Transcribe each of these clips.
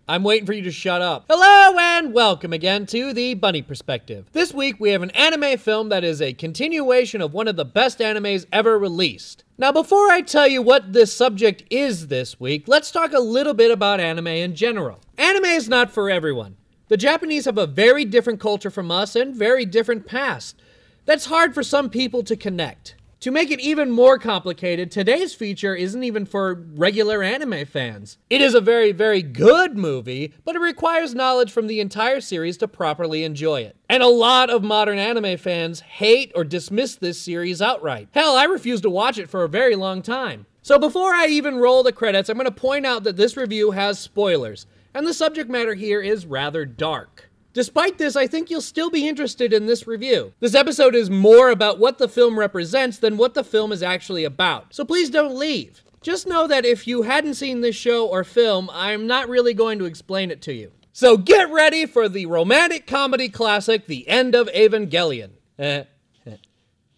I'm waiting for you to shut up. Hello and welcome again to the Bunny Perspective. This week we have an anime film that is a continuation of one of the best animes ever released. Now before I tell you what this subject is this week, let's talk a little bit about anime in general. Anime is not for everyone. The Japanese have a very different culture from us and very different past. That's hard for some people to connect. To make it even more complicated, today's feature isn't even for regular anime fans. It is a very, very good movie, but it requires knowledge from the entire series to properly enjoy it. And a lot of modern anime fans hate or dismiss this series outright. Hell, I refused to watch it for a very long time. So before I even roll the credits, I'm going to point out that this review has spoilers, and the subject matter here is rather dark. Despite this, I think you'll still be interested in this review. This episode is more about what the film represents than what the film is actually about, so please don't leave. Just know that if you hadn't seen this show or film, I'm not really going to explain it to you. So get ready for the romantic comedy classic, The End of Evangelion.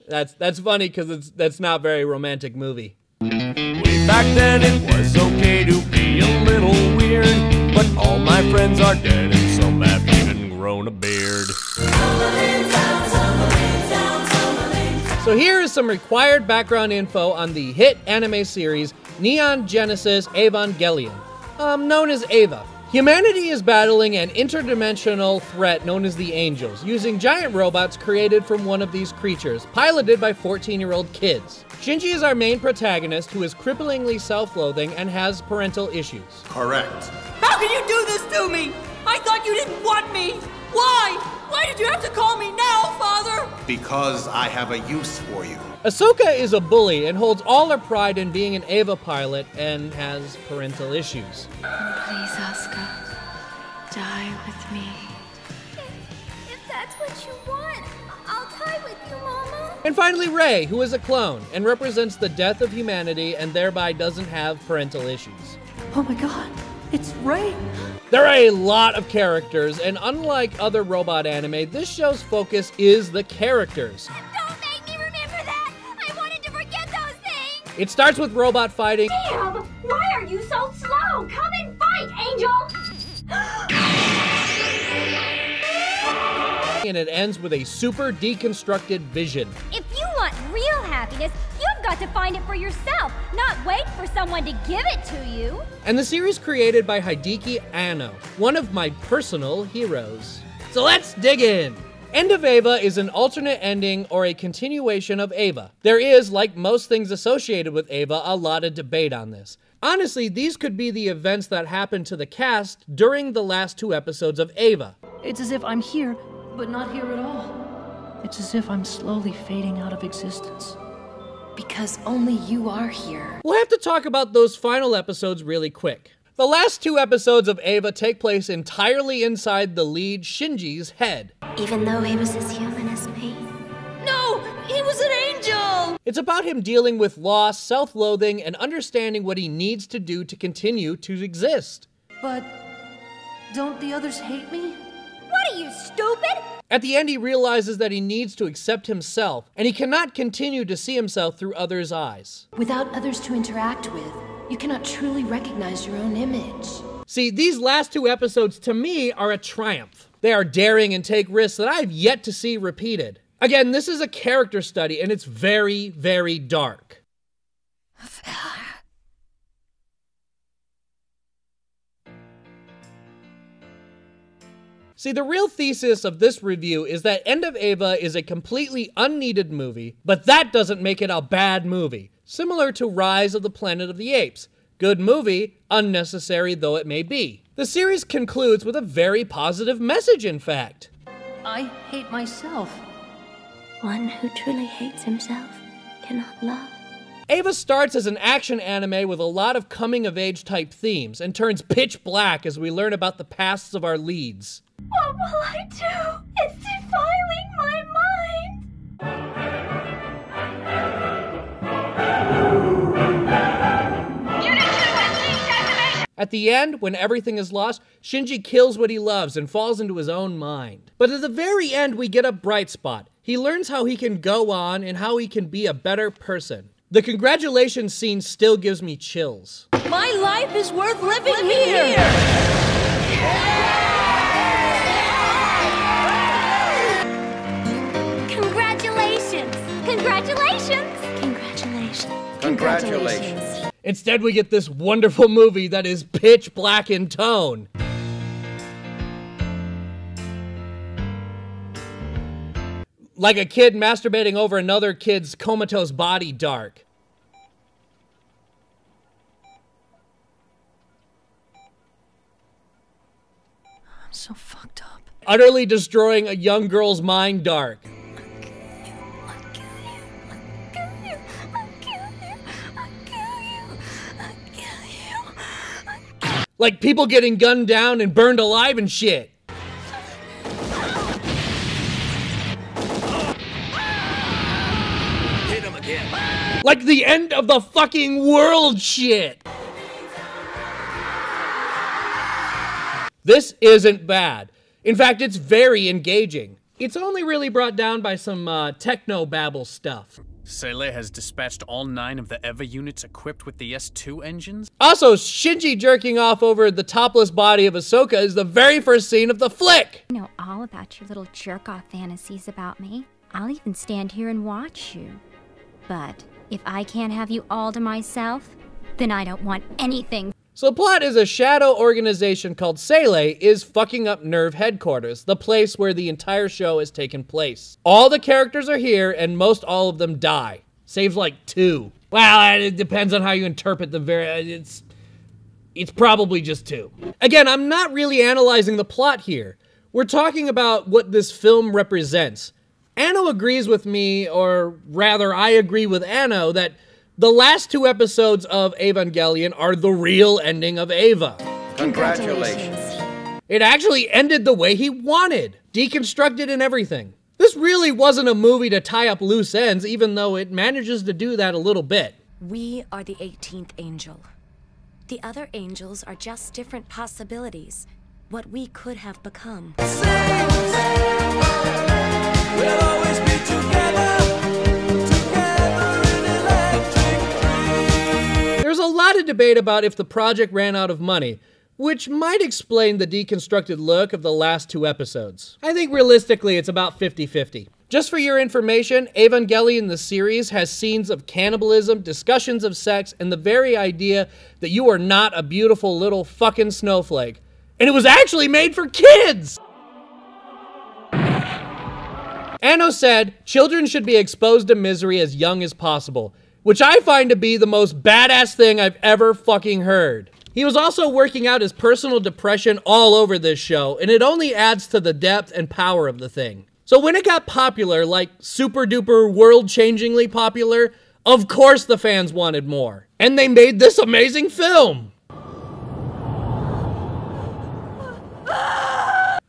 That's funny because that's not a very romantic movie. Way back then it was okay to be a little weird, but all my friends are dead and some have even grown a beard. So here is some required background info on the hit anime series Neon Genesis Evangelion, known as EVA. Humanity is battling an interdimensional threat known as the Angels, using giant robots created from one of these creatures, piloted by 14-year-old kids. Shinji is our main protagonist, who is cripplingly self-loathing and has parental issues. Correct. How can you do this to me? I thought you didn't want me. Why? Why did you have to call me now, Father? Because I have a use for you. Ahsoka is a bully and holds all her pride in being an EVA pilot and has parental issues. Please, Asuka, die with me. If that's what you want, I'll die with you, Mama. And finally, Rey, who is a clone and represents the death of humanity and thereby doesn't have parental issues. Oh my god, it's Rey. There are a lot of characters, and unlike other robot anime, this show's focus is the characters. Don't make me remember that! I wanted to forget those things! It starts with robot fighting. Damn! Why are you so slow? Come and fight, Angel! And it ends with a super deconstructed Vision. If you want real happiness, you've got to find it for yourself, not wait for someone to give it to you. And the series created by Hideaki Anno, one of my personal heroes. So let's dig in! End of Eva is an alternate ending or a continuation of Eva. There is, like most things associated with Eva, a lot of debate on this. Honestly, these could be the events that happened to the cast during the last 2 episodes of Eva. It's as if I'm here, but not here at all. It's as if I'm slowly fading out of existence. Because only you are here. We'll have to talk about those final episodes really quick. The last 2 episodes of Eva take place entirely inside the lead Shinji's head. Even though he was as human as me. No, he was an angel. It's about him dealing with loss, self-loathing, and understanding what he needs to do to continue to exist. But don't the others hate me? What are you, stupid? At the end, he realizes that he needs to accept himself, and he cannot continue to see himself through others' eyes. Without others to interact with, you cannot truly recognize your own image. See, these last 2 episodes, to me, are a triumph. They are daring and take risks that I have yet to see repeated. Again, this is a character study, and it's very, very dark. See, the real thesis of this review is that End of Eva is a completely unneeded movie, but that doesn't make it a bad movie. Similar to Rise of the Planet of the Apes. Good movie, unnecessary though it may be. The series concludes with a very positive message, in fact. I hate myself. One who truly hates himself cannot love. Eva starts as an action anime with a lot of coming-of-age type themes and turns pitch black as we learn about the pasts of our leads. What will I do? It's defiling my mind. At the end, when everything is lost, Shinji kills what he loves and falls into his own mind. But at the very end, we get a bright spot. He learns how he can go on and how he can be a better person. The congratulations scene still gives me chills. My life is worth living here. Congratulations. Instead, we get this wonderful movie that is pitch black in tone. Like a kid masturbating over another kid's comatose body dark. I'm so fucked up. Utterly destroying a young girl's mind dark. Like people getting gunned down and burned alive and shit. Hit him again. Like the end of the fucking world shit. This isn't bad. In fact, it's very engaging. It's only really brought down by some techno-babble stuff. Seele has dispatched all 9 of the EVA units equipped with the S2 engines. Also, Shinji jerking off over the topless body of Ahsoka is the very first scene of the flick. I know all about your little jerk-off fantasies about me. I'll even stand here and watch you. But if I can't have you all to myself, then I don't want anything. So the plot is a shadow organization called Seele is fucking up Nerve headquarters, the place where the entire show has taken place. All the characters are here and most all of them die. Saves like 2. Well, it depends on how you interpret the it's probably just 2. Again, I'm not really analyzing the plot here. We're talking about what this film represents. Anno agrees with me, or rather I agree with Anno, that the last 2 episodes of Evangelion are the real ending of Eva. Congratulations. It actually ended the way he wanted, deconstructed and everything. This really wasn't a movie to tie up loose ends, even though it manages to do that a little bit. We are the 18th angel. The other angels are just different possibilities, what we could have become. We'll always be together. There's a lot of debate about if the project ran out of money, which might explain the deconstructed look of the last 2 episodes. I think realistically it's about 50-50. Just for your information, Evangelion the series has scenes of cannibalism, discussions of sex, and the very idea that you are not a beautiful little fucking snowflake. And it was actually made for kids! Anno said, children should be exposed to misery as young as possible, which I find to be the most badass thing I've ever fucking heard. He was also working out his personal depression all over this show, and it only adds to the depth and power of the thing. So when it got popular, like super duper world-changingly popular, of course the fans wanted more. And they made this amazing film!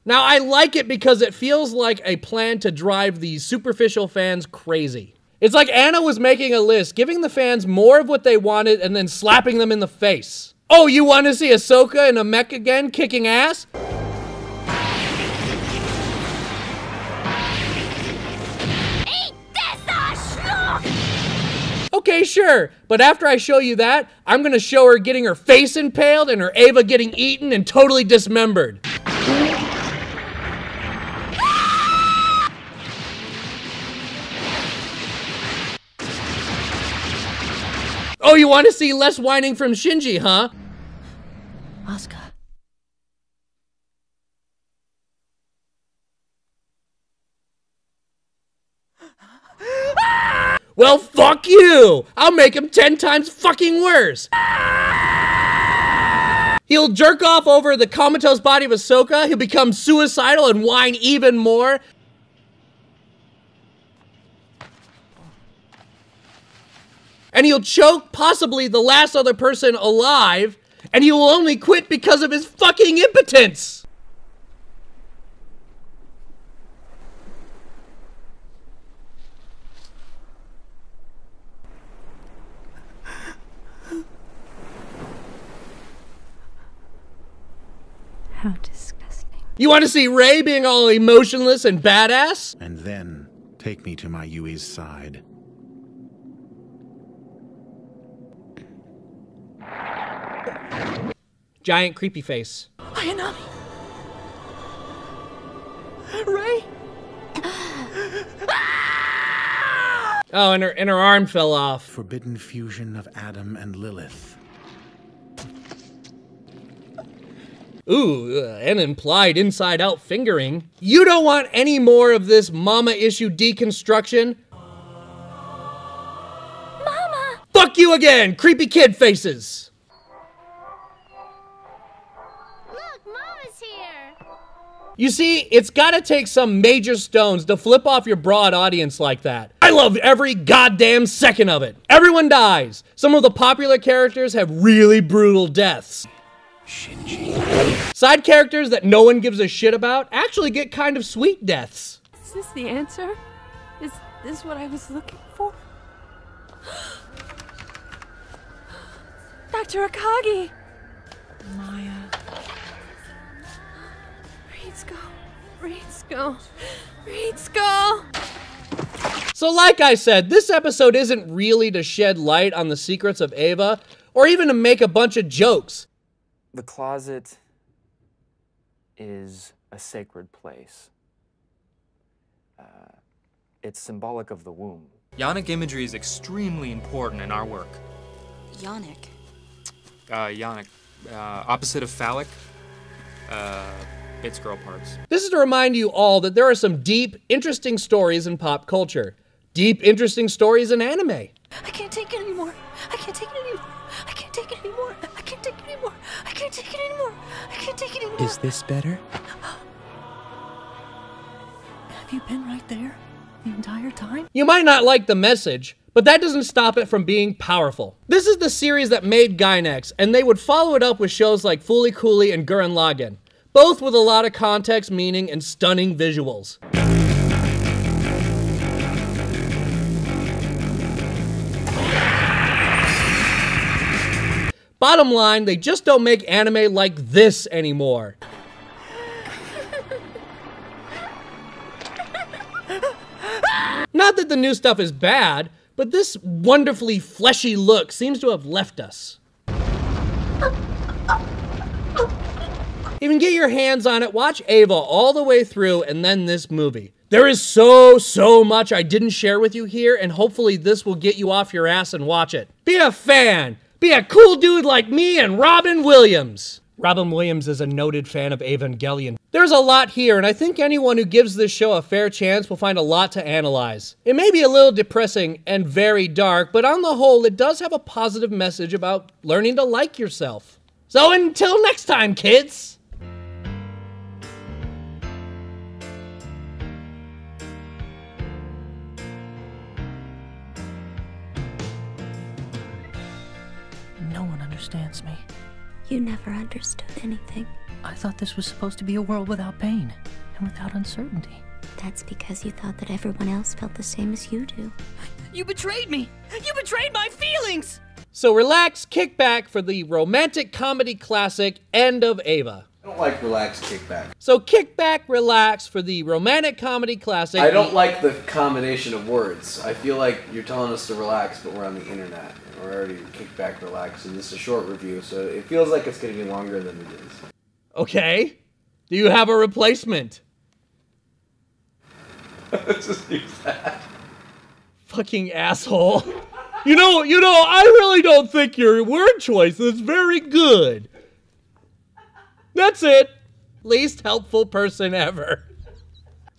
Now I like it because it feels like a plan to drive the superficial fans crazy. It's like Anna was making a list, giving the fans more of what they wanted and then slapping them in the face. Oh, you want to see Ahsoka in a mech again, kicking ass? Eat this, schnook! Okay, sure, but after I show you that, I'm gonna show her getting her face impaled and her Eva getting eaten and totally dismembered. Oh, you want to see less whining from Shinji, huh? Asuka. Well, fuck you! I'll make him 10 times fucking worse! He'll jerk off over the comatose body of Ahsoka, he'll become suicidal and whine even more. And he'll choke possibly the last other person alive, and he will only quit because of his fucking impotence! How disgusting. You want to see Rey being all emotionless and badass? And then take me to my Yui's side. Giant creepy face. Ayanami! Ray! Oh, and her arm fell off. Forbidden fusion of Adam and Lilith. Ooh, an implied inside-out fingering. You don't want any more of this mama issue deconstruction? Mama! Fuck you again, creepy kid faces! Look, Mama's here! You see, it's gotta take some major stones to flip off your broad audience like that. I love every goddamn second of it. Everyone dies. Some of the popular characters have really brutal deaths. Side characters that no one gives a shit about actually get kind of sweet deaths. Is this the answer? Is this what I was looking for? Dr. Akagi! Maya. Reed Skull! So like I said, this episode isn't really to shed light on the secrets of Eva, or even to make a bunch of jokes. The closet is a sacred place. It's symbolic of the womb. Yonic imagery is extremely important in our work. Yonic? Yonic. Opposite of phallic. It's girl parts. This is to remind you all that there are some deep, interesting stories in pop culture. Deep, interesting stories in anime. I can't take it anymore. I can't take it anymore. I can't take it anymore. I can't take it anymore. I can't take it anymore. I can't take it anymore. Is this better? Have you been right there the entire time? You might not like the message, but that doesn't stop it from being powerful. This is the series that made Gainax, and they would follow it up with shows like Fooly Cooly and Gurren Lagann, both with a lot of context, meaning, and stunning visuals. Bottom line, they just don't make anime like this anymore. Not that the new stuff is bad, but this wonderfully fleshy look seems to have left us. If you can get your hands on it, watch Eva all the way through and then this movie. There is so much I didn't share with you here, and hopefully this will get you off your ass and watch it. Be a fan! Be a cool dude like me and Robin Williams! Robin Williams is a noted fan of Evangelion. There's a lot here, and I think anyone who gives this show a fair chance will find a lot to analyze. It may be a little depressing and very dark, but on the whole, it does have a positive message about learning to like yourself. So until next time, kids! No one understands me. You never understood anything. I thought this was supposed to be a world without pain and without uncertainty. That's because you thought that everyone else felt the same as you do. You betrayed me! You betrayed my feelings! So relax, kick back for the romantic comedy classic End of Eva. I don't like relax, kick back. So kick back, relax for the romantic comedy classic. I don't like the combination of words. I feel like you're telling us to relax, but we're on the internet. We're already kick back, relax, and this is a short review, so it feels like it's going to be longer than it is. Okay. Do you have a replacement? Let's just use that. Fucking asshole. You know, I really don't think your word choice is very good. That's it. Least helpful person ever.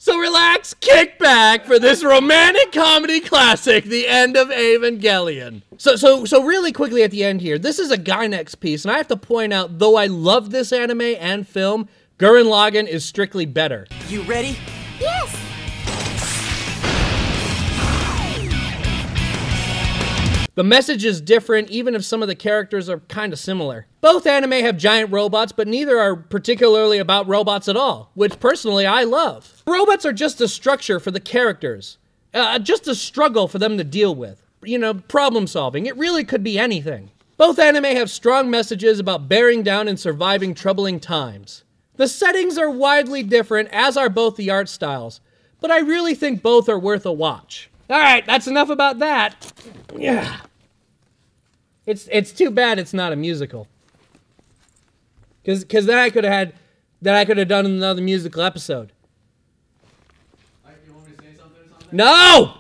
So relax, kick back for this romantic comedy classic, The End of Evangelion. So really quickly at the end here, this is a Gainax piece, and I have to point out, though I love this anime and film, Gurren Lagann is strictly better. You ready? Yes! The message is different, even if some of the characters are kind of similar. Both anime have giant robots, but neither are particularly about robots at all, which personally I love. Robots are just a structure for the characters, just a struggle for them to deal with. You know, problem solving. It really could be anything. Both anime have strong messages about bearing down and surviving troubling times. The settings are widely different, as are both the art styles, but I really think both are worth a watch. Alright, that's enough about that. Yeah. It's too bad it's not a musical. Cause then I could have done another musical episode. You want me to say something or something? No!